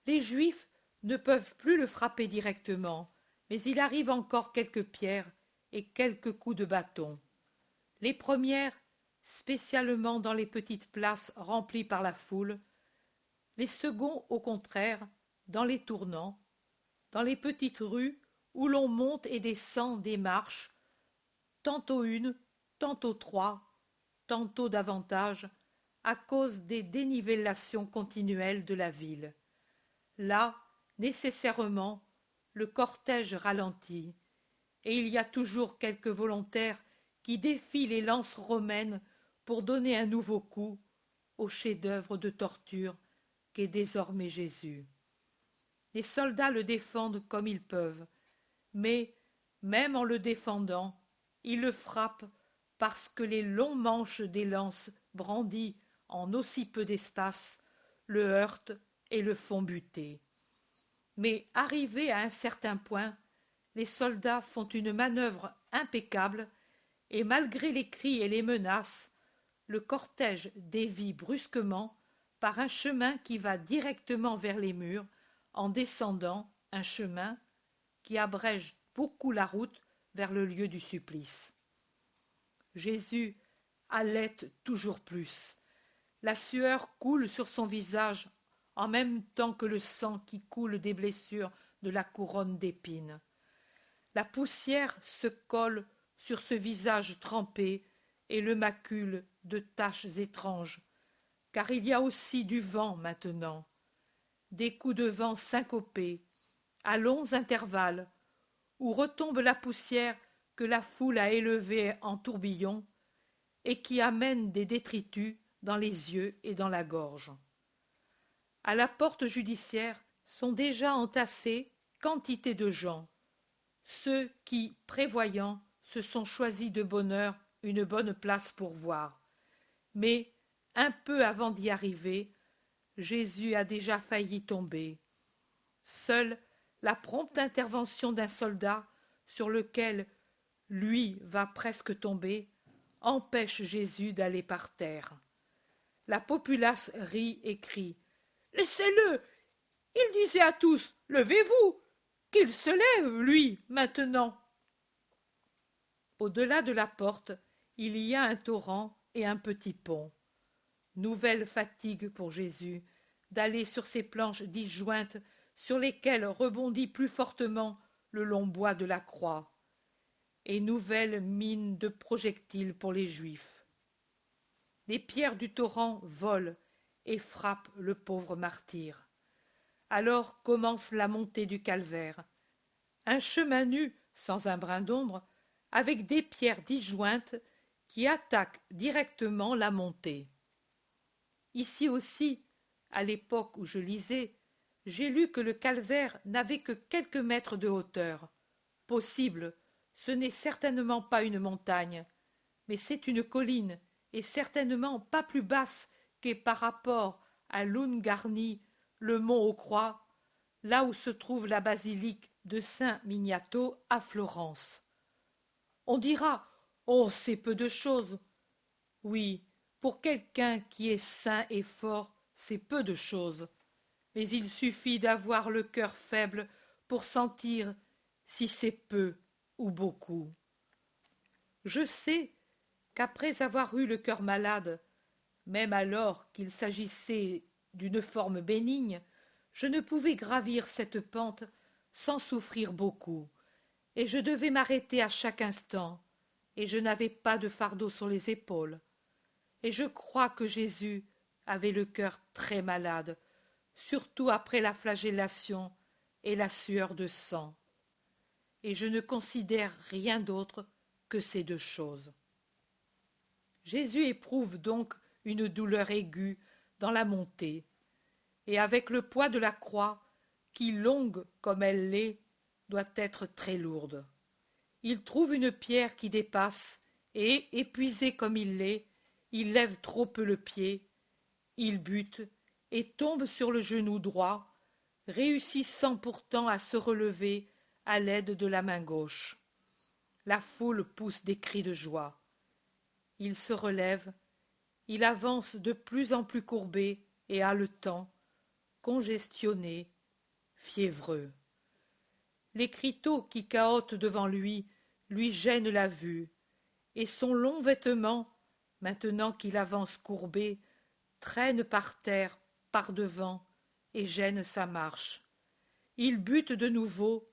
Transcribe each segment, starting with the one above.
Les Juifs ne peuvent plus le frapper directement, mais il arrive encore quelques pierres et quelques coups de bâton. Les premières, spécialement dans les petites places remplies par la foule, les seconds, au contraire, dans les tournants, dans les petites rues où l'on monte et descend des marches, tantôt une, tantôt trois, tantôt davantage, à cause des dénivellations continuelles de la ville. Là, nécessairement, le cortège ralentit, et il y a toujours quelques volontaires qui défient les lances romaines pour donner un nouveau coup au chef-d'œuvre de torture qu'est désormais Jésus. Les soldats le défendent comme ils peuvent, mais, même en le défendant, ils le frappent parce que les longs manches des lances brandies en aussi peu d'espace le heurtent et le font buter. Mais arrivés à un certain point, les soldats font une manœuvre impeccable et malgré les cris et les menaces, le cortège dévie brusquement par un chemin qui va directement vers les murs en descendant un chemin qui abrège beaucoup la route vers le lieu du supplice. Jésus halète toujours plus. La sueur coule sur son visage en même temps que le sang qui coule des blessures de la couronne d'épines. La poussière se colle sur ce visage trempé et le macule de taches étranges, car il y a aussi du vent maintenant, des coups de vent syncopés, à longs intervalles, où retombe la poussière que la foule a élevée en tourbillon et qui amène des détritus dans les yeux et dans la gorge. À la porte judiciaire sont déjà entassés quantité de gens, ceux qui, prévoyant, se sont choisis de bonne heure une bonne place pour voir. Mais, un peu avant d'y arriver, Jésus a déjà failli tomber. Seule la prompte intervention d'un soldat, sur lequel lui va presque tomber, empêche Jésus d'aller par terre. La populace rit et crie. « Laissez-le! Il disait à tous, levez-vous! Qu'il se lève, lui, maintenant !» Au-delà de la porte, il y a un torrent et un petit pont. Nouvelle fatigue pour Jésus d'aller sur ces planches disjointes sur lesquelles rebondit plus fortement le long bois de la croix, et nouvelle mine de projectiles pour les Juifs. Les pierres du torrent volent et frappent le pauvre martyr. Alors commence la montée du calvaire. Un chemin nu, sans un brin d'ombre, avec des pierres disjointes qui attaquent directement la montée. Ici aussi, à l'époque où je lisais, j'ai lu que le calvaire n'avait que quelques mètres de hauteur. Possible, ce n'est certainement pas une montagne, mais c'est une colline, et certainement pas plus basse qu'est par rapport à Lung'Arni, le mont aux Croix, là où se trouve la basilique de Saint-Miniato à Florence. On dira, oh, c'est peu de chose. Oui, pour quelqu'un qui est sain et fort, c'est peu de chose. Mais il suffit d'avoir le cœur faible pour sentir si c'est peu ou beaucoup. Je sais qu'après avoir eu le cœur malade, même alors qu'il s'agissait d'une forme bénigne, je ne pouvais gravir cette pente sans souffrir beaucoup, et je devais m'arrêter à chaque instant, et je n'avais pas de fardeau sur les épaules. Et je crois que Jésus avait le cœur très malade, surtout après la flagellation et la sueur de sang. Et je ne considère rien d'autre que ces deux choses. Jésus éprouve donc une douleur aiguë dans la montée, et avec le poids de la croix, qui, longue comme elle l'est, doit être très lourde. Il trouve une pierre qui dépasse, et, épuisé comme il l'est, il lève trop peu le pied, il bute et tombe sur le genou droit, réussissant pourtant à se relever à l'aide de la main gauche. La foule pousse des cris de joie. Il se relève, il avance de plus en plus courbé et haletant, congestionné fiévreux. L'écriteau qui cahote devant lui gêne la vue, et son long vêtement, maintenant qu'il avance courbé, traîne par terre, par devant, et gêne sa marche. Il bute de nouveau,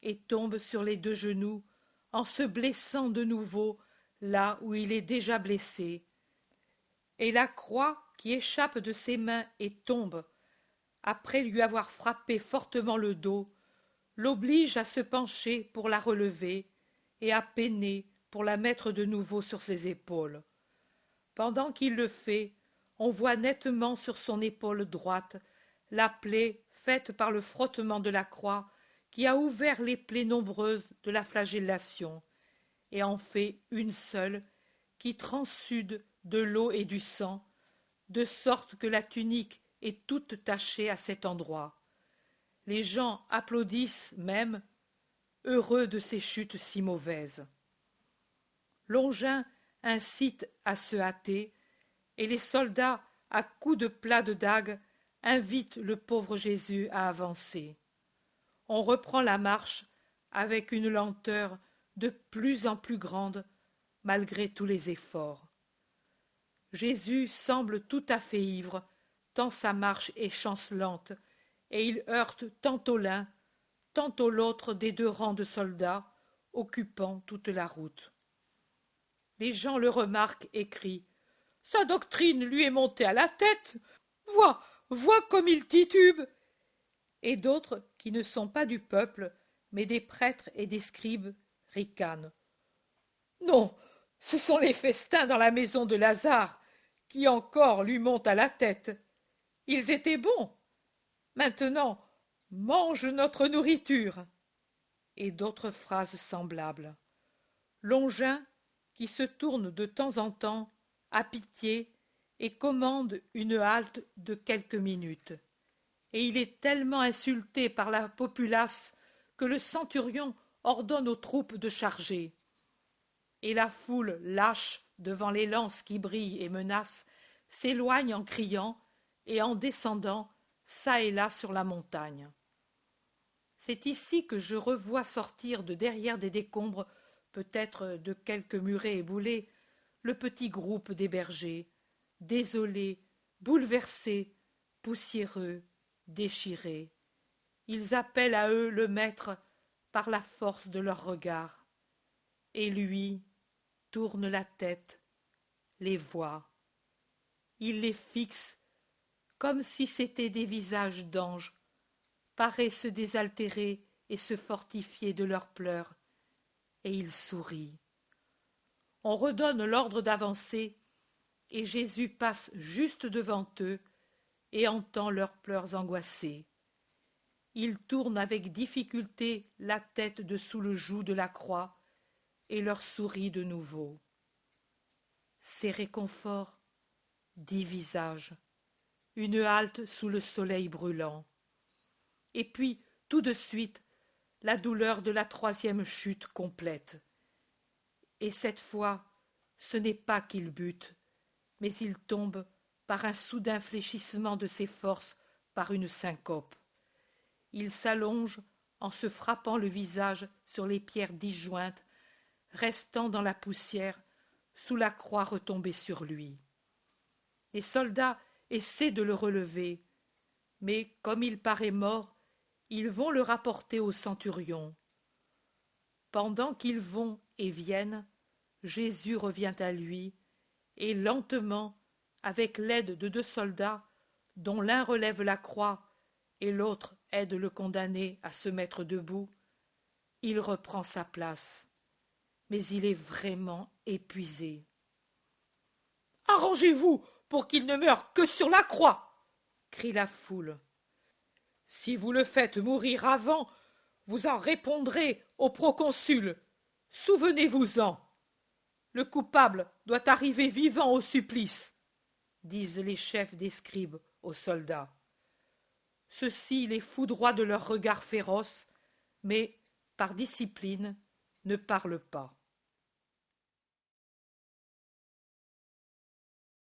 et tombe sur les deux genoux, en se blessant de nouveau là où il est déjà blessé. Et la croix qui échappe de ses mains et tombe, après lui avoir frappé fortement le dos, l'oblige à se pencher pour la relever et à peiner pour la mettre de nouveau sur ses épaules. Pendant qu'il le fait, on voit nettement sur son épaule droite la plaie faite par le frottement de la croix qui a ouvert les plaies nombreuses de la flagellation, et en fait une seule qui transsude de l'eau et du sang, de sorte que la tunique est toute tachée à cet endroit. Les gens applaudissent même, heureux de ces chutes si mauvaises. Longin incite à se hâter, et les soldats, à coups de plat de dague, invitent le pauvre Jésus à avancer. On reprend la marche avec une lenteur de plus en plus grande, malgré tous les efforts. Jésus semble tout à fait ivre, tant sa marche est chancelante, et il heurte tantôt l'un, tantôt l'autre des deux rangs de soldats, occupant toute la route. Les gens le remarquent et crient « Sa doctrine lui est montée à la tête! Vois comme il titube !» Et d'autres, qui ne sont pas du peuple, mais des prêtres et des scribes, ricanent. « Non, ce sont les festins dans la maison de Lazare qui encore lui montent à la tête. Ils étaient bons. Maintenant, mange notre nourriture. » Et d'autres phrases semblables. Longin, qui se tourne de temps en temps, a pitié et commande une halte de quelques minutes. Et il est tellement insulté par la populace que le centurion ordonne aux troupes de charger. Et la foule lâche devant les lances qui brillent et menacent, s'éloigne en criant et en descendant çà et là sur la montagne. C'est ici que je revois sortir de derrière des décombres, peut-être de quelques murets éboulés, le petit groupe des bergers, désolés, bouleversés, poussiéreux, déchirés. Ils appellent à eux le maître par la force de leur regard. Et lui tourne la tête, les voit. Il les fixe comme si c'étaient des visages d'anges, paraît se désaltérer et se fortifier de leurs pleurs, et il sourit. On redonne l'ordre d'avancer, et Jésus passe juste devant eux et entend leurs pleurs angoissés. Il tourne avec difficulté la tête de sous le joug de la croix et leur sourit de nouveau. Ces réconforts, 10 visages, une halte sous le soleil brûlant. Et puis, tout de suite, la douleur de la 3e chute complète. Et cette fois, ce n'est pas qu'il bute, mais il tombe par un soudain fléchissement de ses forces, par une syncope. Il s'allonge en se frappant le visage sur les pierres disjointes, restant dans la poussière, sous la croix retombée sur lui. Les soldats essaient de le relever, mais comme il paraît mort, ils vont le rapporter au centurion. Pendant qu'ils vont et viennent, Jésus revient à lui, et lentement, avec l'aide de 2 soldats, dont l'un relève la croix et l'autre aide le condamné à se mettre debout, il reprend sa place. Mais il est vraiment épuisé. « Arrangez-vous pour qu'il ne meure que sur la croix !» crie la foule. « Si vous le faites mourir avant, vous en répondrez au proconsul. Souvenez-vous-en. Le coupable doit arriver vivant au supplice, » disent les chefs des scribes aux soldats. Ceux-ci les foudroient de leurs regards féroces, mais, par discipline, ne parlent pas.